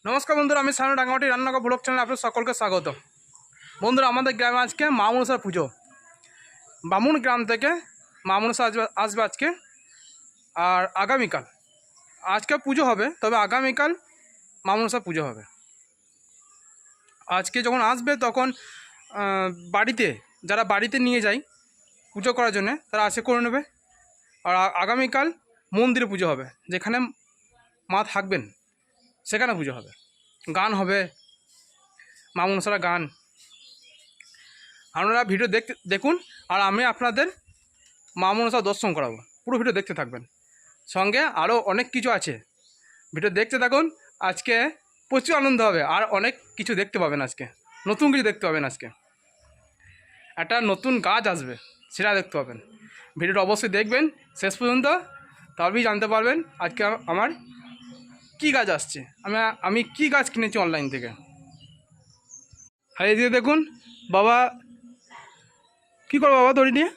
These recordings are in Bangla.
নমস্কার বন্ধুরা, আমি সামনে রাঙামাটি রান্নাঘর ব্লগ চ্যানেলে আপনাদের সকলকে স্বাগত। বন্ধুরা, আমাদের গ্রামে আজকে মা মনসার পুজো। বামুন গ্রাম থেকে মা মনসা আসবে আজকে। আর আগামীকাল আজকে পুজো হবে, তবে আগামীকাল মা মনসার পুজো হবে। আজকে যখন আসবে তখন বাড়িতে যারা বাড়িতে নিয়ে যায় পুজো করার জন্য তারা আসে করে নেবে। আর আগামীকাল মন্দিরে পুজো হবে, যেখানে মা থাকবেন সেখানে পুজো হবে, গান হবে, মা মনসার গান। আপনারা ভিডিও দেখুন, আর আমি আপনাদের মা মনসা দর্শন করাবো। পুরো ভিডিও দেখতে থাকবেন, সঙ্গে আরও অনেক কিছু আছে। ভিডিও দেখতে থাকুন, আজকে প্রচুর আনন্দ হবে, আর অনেক কিছু দেখতে পাবেন। আজকে নতুন কিছু দেখতে পাবেন। আজকে একটা নতুন গাছ আসবে, সেটা দেখতে পাবেন। ভিডিওটা অবশ্যই দেখবেন শেষ পর্যন্ত, তবেই জানতে পারবেন আজকে আমার কি গাছ আসছে, আমি কি গাছ কিনেছি অনলাইন থেকে। আর এদিকে দেখুন বাবা কি করবো, বাবা দড়ি নিয়ে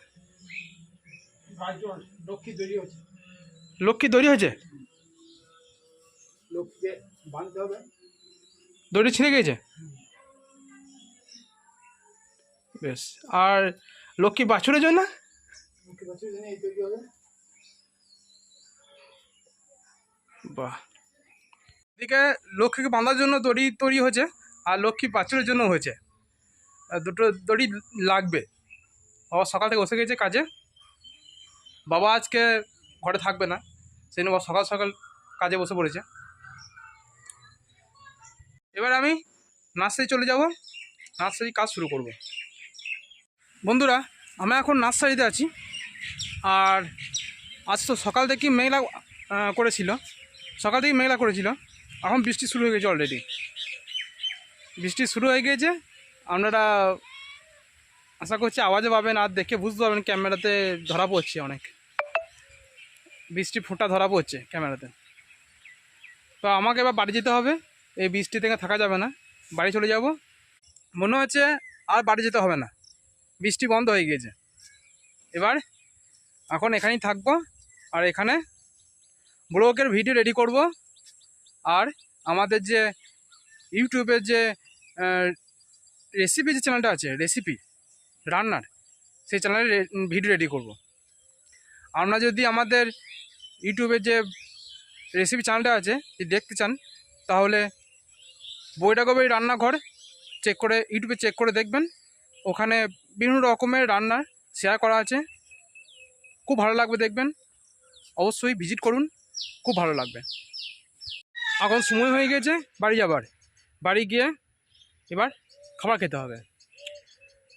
লক্ষ্মী দড়ি হয়েছে, দড়ি ছিঁড়ে গিয়েছে বেশ। আর লক্ষ্মী বাছুরের জন্য বাহ, এদিকে লক্ষ্মীকে বাঁধার জন্য দড়ি তৈরি হয়েছে, আর লক্ষ্মী বাছুরের জন্য হয়েছে। দুটো দড়ি লাগবে। বাবা সকাল থেকে বসে গেছে কাজে। বাবা আজকে ঘরে থাকবে না, সেই জন্য সকাল সকাল কাজে বসে পড়েছে। এবার আমি নার্সারি চলে যাব, নার্সারি কাজ শুরু করব। বন্ধুরা, আমি এখন নার্সারিতে আছি। আর আজ তো সকাল থেকে মেঘলা করেছিল, এখন বৃষ্টি শুরু হয়ে গেছে। অলরেডি বৃষ্টি শুরু হয়ে গিয়েছে। আপনারা আশা করছি আওয়াজে পাবেন, আর দেখে বুঝতে পারবেন ক্যামেরাতে ধরা পড়ছে, অনেক বৃষ্টি ফোঁটা ধরা পড়ছে ক্যামেরাতে। তো আমাকে এবার বাড়ি যেতে হবে, এই বৃষ্টি থেকে থাকা যাবে না, বাড়ি চলে যাব। মনে হচ্ছে আর বাড়ি যেতে হবে না, বৃষ্টি বন্ধ হয়ে গিয়েছে। এবার এখন এখানেই থাকবো, আর এখানে ব্লগের ভিডিও রেডি করব। আর আমাদের যে ইউটিউবের যে রেসিপি যে চ্যানেলটা আছে, রেসিপি রান্নার, সেই চ্যানেলে ভিডিও রেডি করব। আপনারা যদি আমাদের ইউটিউবের যে রেসিপি চ্যানেলটা আছে যদি দেখতে চান, তাহলে বৈরাগবের রান্নাঘর চেক করে ইউটিউবে চেক করে দেখবেন। ওখানে বিভিন্ন রকমের রান্নার শেয়ার করা আছে, খুব ভালো লাগবে দেখবেন। অবশ্যই ভিজিট করুন, খুব ভালো লাগবে। এখন সময় হয়ে গেছে বাড়ি যাবার। বাড়ি গিয়ে এবার খাবার খেতে হবে।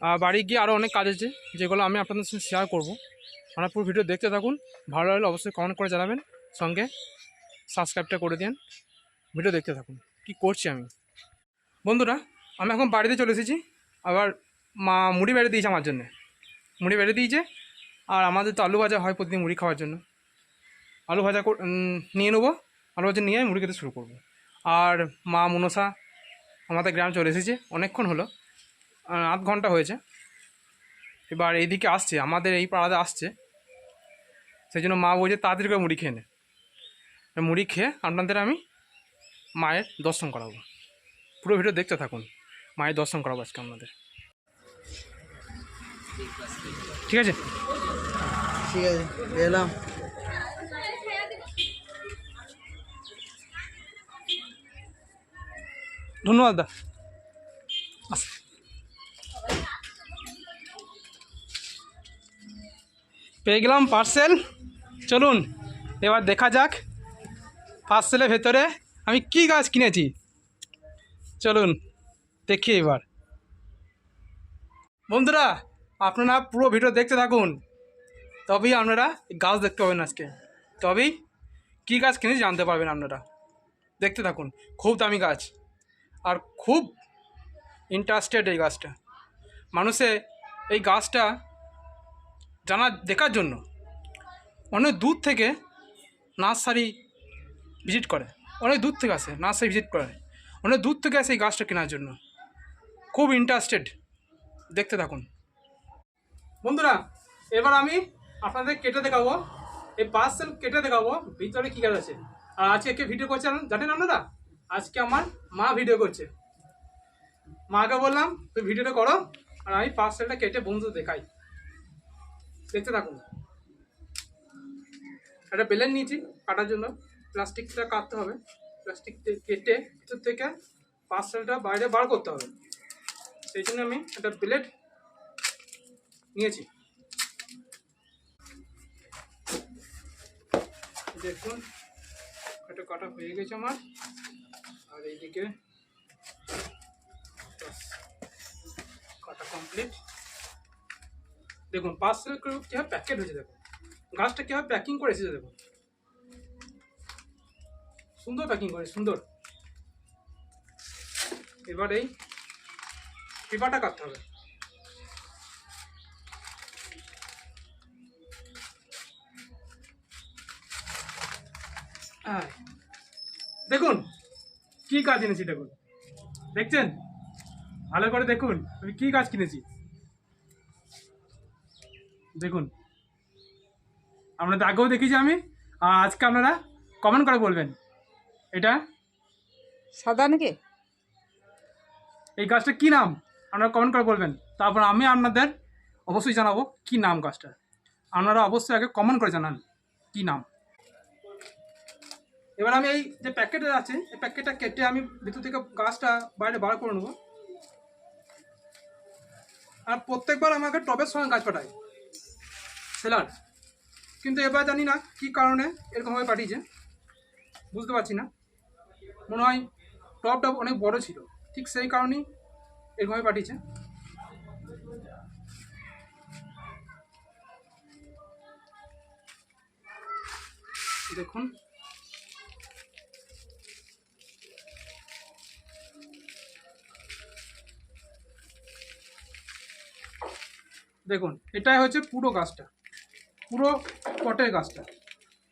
আর বাড়ি গিয়ে আরও অনেক কাজ আছে, যেগুলো আমি আপনাদের সঙ্গে শেয়ার করব। আপনারা পুরো ভিডিও দেখতে থাকুন, ভালো লাগলে অবশ্যই কমেন্ট করে জানাবেন, সঙ্গে সাবস্ক্রাইবটা করে দিন। ভিডিও দেখতে থাকুন কি করছি আমি। বন্ধুরা, আমি এখন বাড়িতে চলে এসেছি। আবার মা মুড়ি বেড়ে দিয়েছে আমার জন্য, মুড়ি বেড়ে দিয়েছে। আর আমাদের তো আলু ভাজা হয় প্রতিদিন মুড়ি খাওয়ার জন্য। আলু ভাজা নিয়ে নেবো, আলু ভাজা নিয়ে মুড়ি খেতে শুরু করব। আর মা মনসা আমাদের গ্রামে চলে এসেছে, অনেকক্ষণ হলো, আধ ঘন্টা হয়েছে। এবার এইদিকে আসছে, আমাদের এই পাড়াতে আসছে, সেই জন্য মা বলছে তাড়াতাড়ি করে মুড়ি খেয়ে নে। মুড়ি খেয়ে আপনাদের আমি মায়ের দর্শন করাবো। পুরো ভিডিও দেখতে থাকুন, মায়ের দর্শন করাবো আজকে আপনাদের। ঠিক আছে, ঠিক আছে, এলাম। ধন্যবাদ দা। পেয়ে গেলাম পার্সেল। চলুন এবার দেখা যাক পার্সেলের ভেতরে আমি কি গাছ কিনেছি। চলুন দেখি এবার। বন্ধুরা, আপনারা পুরো ভিডিও দেখতে থাকুন, তবেই আপনারা গাছ দেখতে পাবেন আজকে, তবেই কী গাছ কিনেছি জানতে পারবেন আপনারা। দেখতে থাকুন, খুব দামি গাছ, আর খুব ইন্টারেস্টেড এই গাছটা। মানুষে এই গাছটা দেখার জন্য অনেক দূর থেকে নার্সারি ভিজিট করে, অনেক দূর থেকে আসে নার্সারি ভিজিট করে, অনেক দূর থেকে আসে এই গাছটা কেনার জন্য। খুব ইন্টারেস্টেড, দেখতে থাকুন। বন্ধুরা, এবার আমি আপনাদের কেটে দেখাবো, এই পার্সেল কেটে দেখাবো ভিতরে কী গাছ আছে। আর আজকে কে ভিডিও করছে জানেন আপনারা? আজকে আমার মা ভিডিও করছে। মাকে বললাম তুই ভিডিওটা করো, আর আমি পার্সেলটা কেটে বন্ধুদের দেখাই। দেখতে থাকুন। একটা বেলেন নিয়েছি কাটার জন্য, প্লাস্টিকটা কাটতে হবে, প্লাস্টিক কেটে ভিতর থেকে পার্সেলটা বাইরে বার করতে হবে, সেই জন্য আমি একটা ব্লেড নিয়েছি। দেখুন এটা কাটা হয়ে গেছে আমার, আর এইদিকে কাটা কমপ্লিট। দেখুন পার্সেল কীভাবে প্যাকেট হয়েছে, দেখুন গাছটা কীভাবে প্যাকিং করে এসেছে, দেখুন সুন্দর প্যাকিং করে, সুন্দর। এবার এই পেপারটা কাটতে হবে। দেখুন কি কাজ এনেছি, দেখুন দেখছেন, ভালো করে দেখুন আমি কি কাজ কিনেছি। দেখুন আপনাদের আগেও দেখেছি আমি, আর আজকে আপনারা কমেন্ট করে বলবেন এটা সাদা নাকি, এই গাছটা কি নাম, আপনারা কমেন্ট করে বলবেন। তারপর আমি আপনাদের অবশ্যই জানাবো কি নাম গাছটা, আপনারা অবশ্যই আগে কমেন্ট করে জানান কি নাম। এবার আমি এই যে প্যাকেটটা আছে এই প্যাকেটটা কেটে আমি ভিতর থেকে গাছটা বাইরে বার করে নেবো। আর প্রত্যেকবার আমাকে টবের সঙ্গে গাছ পাঠায় সেলার, কিন্তু এবার জানি না কি কারণে এরকমভাবে পাঠিয়েছে, বুঝতে পারছি না। মনে হয় টবটা অনেক বড় ছিল, ঠিক সেই কারণেই এরকমভাবে পাঠিয়েছে। দেখুন দেখুন এটাই হচ্ছে পুরো গাছটা, পুরো পটের গাছটা।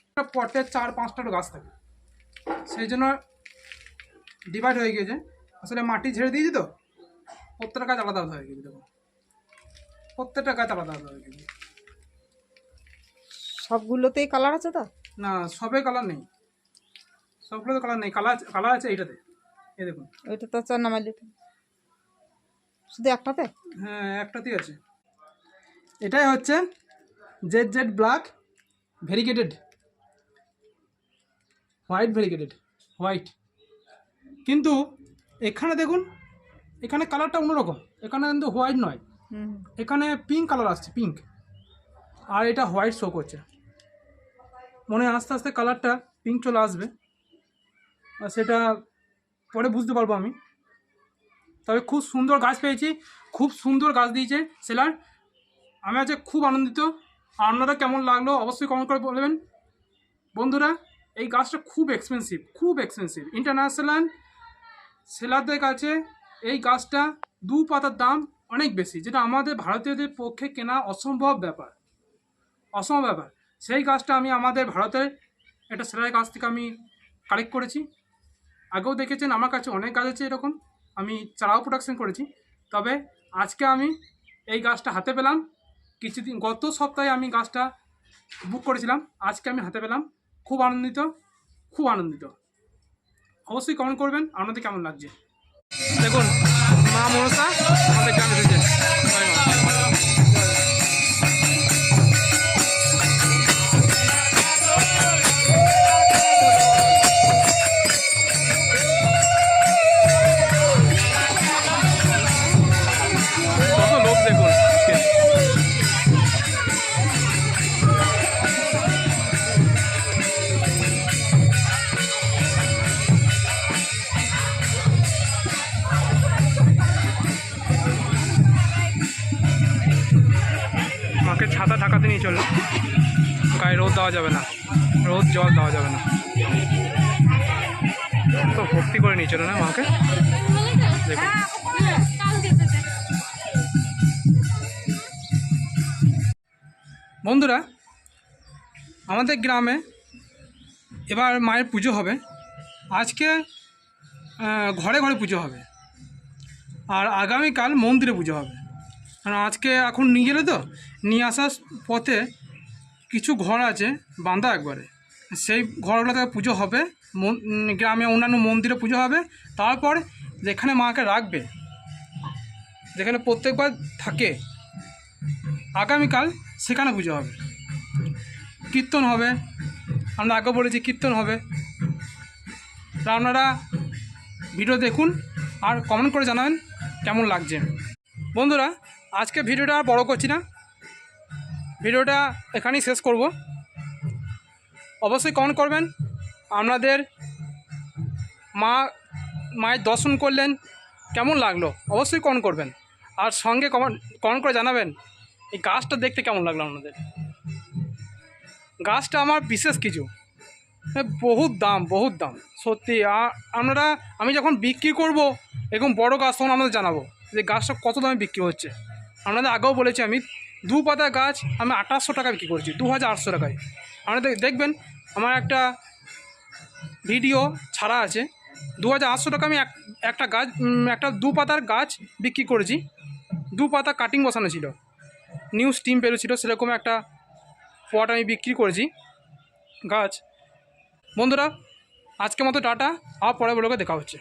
একটা পটে 4-5টা গাছ থাকে, সেই জন্য ডিভাইড হয়ে গিয়েছে। আসলে মাটি ঝেড়ে দিয়েছি তো, প্রত্যেকটা গাছ আলাদা আলাদা হয়ে গেছে। দেখুন প্রত্যেকটা গাছ আলাদা আলাদা হয়ে গেছে। সবগুলোতেই কালার আছে তো? না সবে কালার নেই, সবগুলোতে কালার নেই, কালার কালার আছে এইটাতে, এই দেখুন। ওইটা তো চার নামাইলে শুধু একটাতে? হ্যাঁ একটাতেই আছে। এটাই হচ্ছে jet black variegated, white variegated, white. কিন্তু এখানে দেখুন, এখানে কালারটা অন্যরকম, এখানে কিন্তু হোয়াইট নয়, এখানে পিঙ্ক কালার আসছে, পিঙ্ক, আর এটা হোয়াইট শো করছে। মনে হয় আস্তে আস্তে কালারটা পিঙ্ক চলে আসবে, আর সেটা পরে বুঝতে পারবো আমি। তবে খুব সুন্দর গাছ পেয়েছি, খুব সুন্দর গাছ দিয়েছে সেলার, আমি আজকে খুব আনন্দিত। আর আপনারা কেমন লাগলো অবশ্যই কমেন্ট করে বলবেন। বন্ধুরা এই গাছটা খুব এক্সপেন্সিভ, খুব এক্সপেন্সিভ। ইন্টারন্যাশনাল সেলারদের কাছে এই গাছটা 2 পাতার দাম অনেক বেশি, যেটা আমাদের ভারতীয়দের পক্ষে কেনা অসম্ভব ব্যাপার, অসম্ভব ব্যাপার। সেই গাছটা আমি আমাদের ভারতের একটা সেলারের কাছ থেকে আমি কালেক্ট করেছি। আগেও দেখেছেন আমার কাছে অনেক গাছ আছে এরকম, আমি চারাও প্রোডাকশন করেছি। তবে আজকে আমি এই গাছটা হাতে পেলাম, কিছুদিন গত সপ্তাহে আমি গাছটা বুক করেছিলাম, আজকে আমি হাতে পেলাম, খুব আনন্দিত, খুব আনন্দিত। অবশ্যই কমেন্ট করবেন আপনাদের কেমন লাগছে। দেখুন মা মনসা আমাদের গ্রামে এসেছে। কত লোক দেখুন, মাকে ছাতা ঢাকাতে নিয়ে চললো, গায়ে রোদ দেওয়া যাবে না, রোদ জল দেওয়া যাবে না, তো ভক্তি করে নিয়ে চলো না মাকে। দেখুন বন্ধুরা আমাদের গ্রামে এবার মায়ের পুজো হবে। আজকে ঘরে ঘরে পুজো হবে, আর আগামীকাল মন্দিরে পুজো হবে। কারণ আজকে এখন নিয়ে গেলে তো, নিয়ে আসার পথে কিছু ঘর আছে বাঁধা একবারে, সেই ঘরগুলো থেকে পুজো হবে। গ্রামে অন্যান্য মন্দিরে পুজো হবে, তারপর যেখানে মাকে রাখবে, যেখানে প্রত্যেকবার থাকে, আগামীকাল সেখানে পুজো হবে, কীর্তন হবে। আমরা আগে বলেছি কীর্তন হবে। তা আপনারা ভিডিও দেখুন আর কমেন্ট করে জানাবেন কেমন লাগছে। বন্ধুরা, আজকে ভিডিওটা আর বড় করছি না, ভিডিওটা এখানেই শেষ করব। অবশ্যই কমেন্ট করবেন আপনাদের মায়ের দর্শন করলেন কেমন লাগলো, অবশ্যই কমেন্ট করবেন। আর সঙ্গে কমেন্ট করে জানাবেন এই গাছটা দেখতে কেমন লাগলো আপনাদের। গাছটা আমার বিশেষ কিছু, বহুত দাম সত্যি। আমি যখন বিক্রি করব এরকম বড় গাছ, তখন আপনাদের জানাবো যে গাছটা কত দামে বিক্রি হচ্ছে। আপনাদের আগেও বলেছি, আমি 2 পাতা গাছ আমি 2800 টাকা বিক্রি করছি, 2800 টাকায়। আপনাদের দেখবেন আমার একটা ভিডিও ছাড়া আছে, 2800 টাকা আমি একটা গাছ, একটা 2 পাতার গাছ বিক্রি করেছি। 2 পাতা কাটিং বসানো ছিল, নিউ স্টিম বেরোছিল, সেরকম একটা পট আমি বিক্রি করেছি গাছ। বন্ধুরা, আজকের মতো টাটা, আর পরে ব্লগে দেখা হচ্ছে।